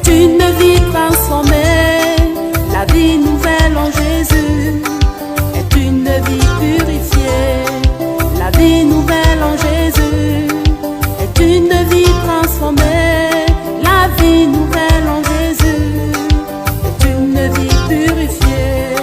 une vie transformée. La vie nouvelle en Jésus est une vie purifiée. La vie nouvelle en Jésus est une vie transformée. La vie nouvelle en Jésus est une vie purifiée.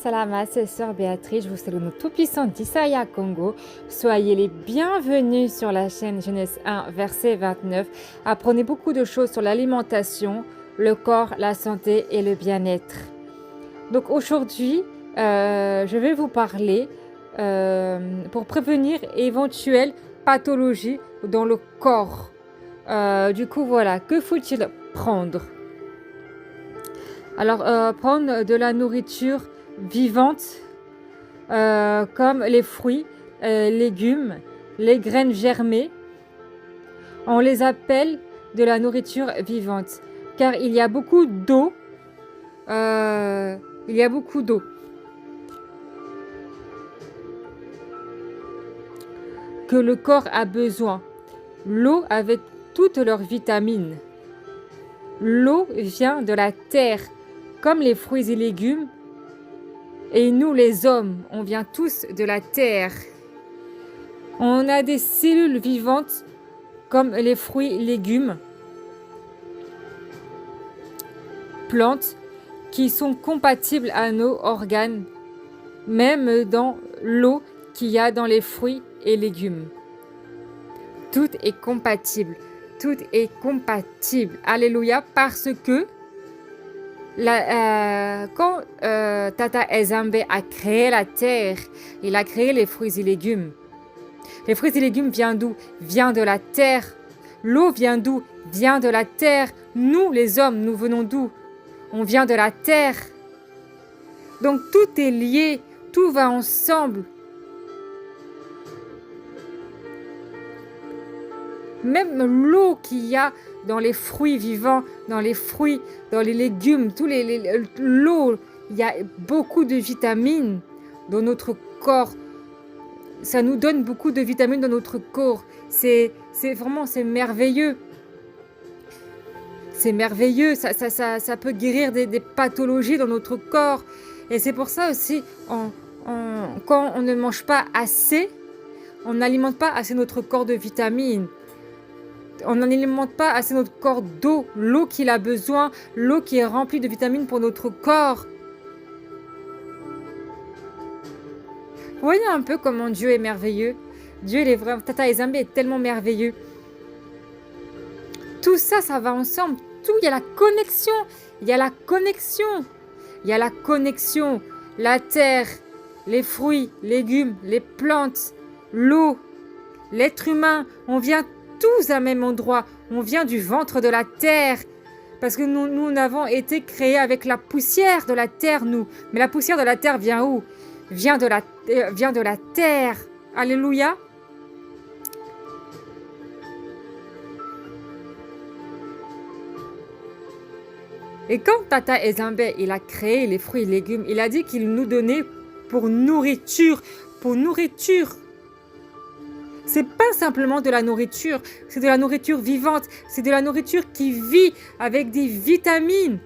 Salama, c'est Sœur Béatrice, je vous salue au nom tout-puissant d'Issaïa Congo. Soyez les bienvenus sur la chaîne Genèse 1, verset 29. Apprenez beaucoup de choses sur l'alimentation, le corps, la santé et le bien-être. Donc aujourd'hui, je vais vous parler pour prévenir éventuelles pathologies dans le corps. Du coup, voilà, que faut-il prendre ? Alors, prendre de la nourriture vivante comme les fruits, légumes, les graines germées. On les appelle de la nourriture vivante car il y a beaucoup d'eau. Que le corps a besoin. L'eau avec toutes leurs vitamines. L'eau vient de la terre, comme les fruits et légumes. Et nous, les hommes, on vient tous de la terre. On a des cellules vivantes, comme les fruits et légumes, plantes, qui sont compatibles à nos organes, même dans l'eau qu'il y a dans les fruits et légumes. Tout est compatible. Tout est compatible. Alléluia, parce que quand Tata Ezambe a créé la terre, il a créé les fruits et légumes. Les fruits et légumes viennent d'où? Vient de la terre. L'eau vient d'où? Vient de la terre. Nous, les hommes, nous venons d'où? On vient de la terre. Donc tout est lié, tout va ensemble. Même l'eau qu'il y a dans les fruits vivants, dans les fruits, dans les légumes, l'eau, il y a beaucoup de vitamines dans notre corps. Ça nous donne beaucoup de vitamines dans notre corps. C'est vraiment, c'est merveilleux. C'est merveilleux, ça peut guérir des pathologies dans notre corps. Et c'est pour ça aussi, quand on ne mange pas assez, on n'alimente pas assez notre corps de vitamines. On n'alimente pas assez notre corps d'eau, l'eau qu'il a besoin, l'eau qui est remplie de vitamines pour notre corps. Vous voyez un peu comment Dieu est merveilleux. Dieu, il est vraiment, Tata Ezambe est tellement merveilleux. Tout ça, ça va ensemble. Tout, il y a la connexion. Il y a la connexion. Il y a la connexion. La terre, les fruits, légumes, les plantes, l'eau, l'être humain. On vient tous à même endroit. On vient du ventre de la terre. Parce que nous avons été créés avec la poussière de la terre, nous. Mais la poussière de la terre vient où? Vient de la terre. Alléluia. Et quand Tata Ezambe, il a créé les fruits et légumes, il a dit qu'il nous donnait pour nourriture. Pour nourriture. C'est pas simplement de la nourriture, c'est de la nourriture vivante, c'est de la nourriture qui vit avec des vitamines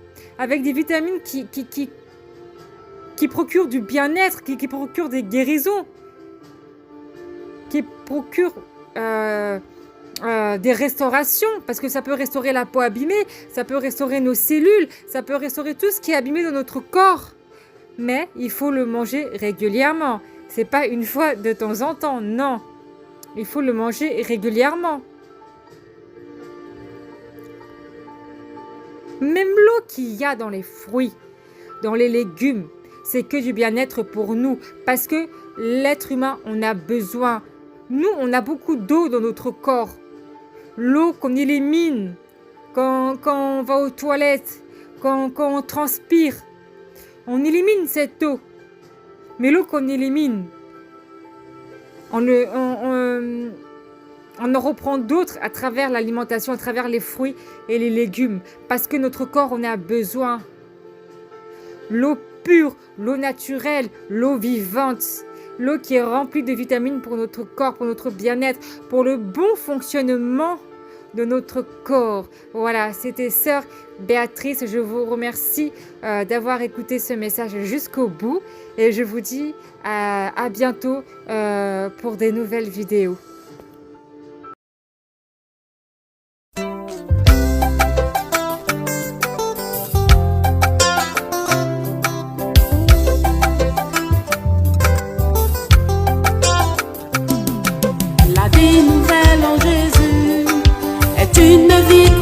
qui procurent du bien-être, qui procurent des guérisons, qui procurent des restaurations, parce que ça peut restaurer la peau abîmée, ça peut restaurer nos cellules, ça peut restaurer tout ce qui est abîmé dans notre corps. Mais il faut le manger régulièrement. C'est pas une fois de temps en temps, non. Il faut le manger régulièrement. Même l'eau qu'il y a dans les fruits, dans les légumes, c'est que du bien-être pour nous. Parce que l'être humain, on a besoin. Nous, on a beaucoup d'eau dans notre corps. L'eau qu'on élimine quand on va aux toilettes, quand on transpire. On élimine cette eau. Mais l'eau qu'on élimine, on en reprend d'autres à travers l'alimentation, à travers les fruits et les légumes. Parce que notre corps, on a besoin. L'eau pure, l'eau naturelle, l'eau vivante. L'eau qui est remplie de vitamines pour notre corps, pour notre bien-être, pour le bon fonctionnement de notre corps. Voilà, c'était Sœur Béatrice. Je vous remercie d'avoir écouté ce message jusqu'au bout et je vous dis à bientôt pour des nouvelles vidéos. La vie nouvelle en Jésus est une vie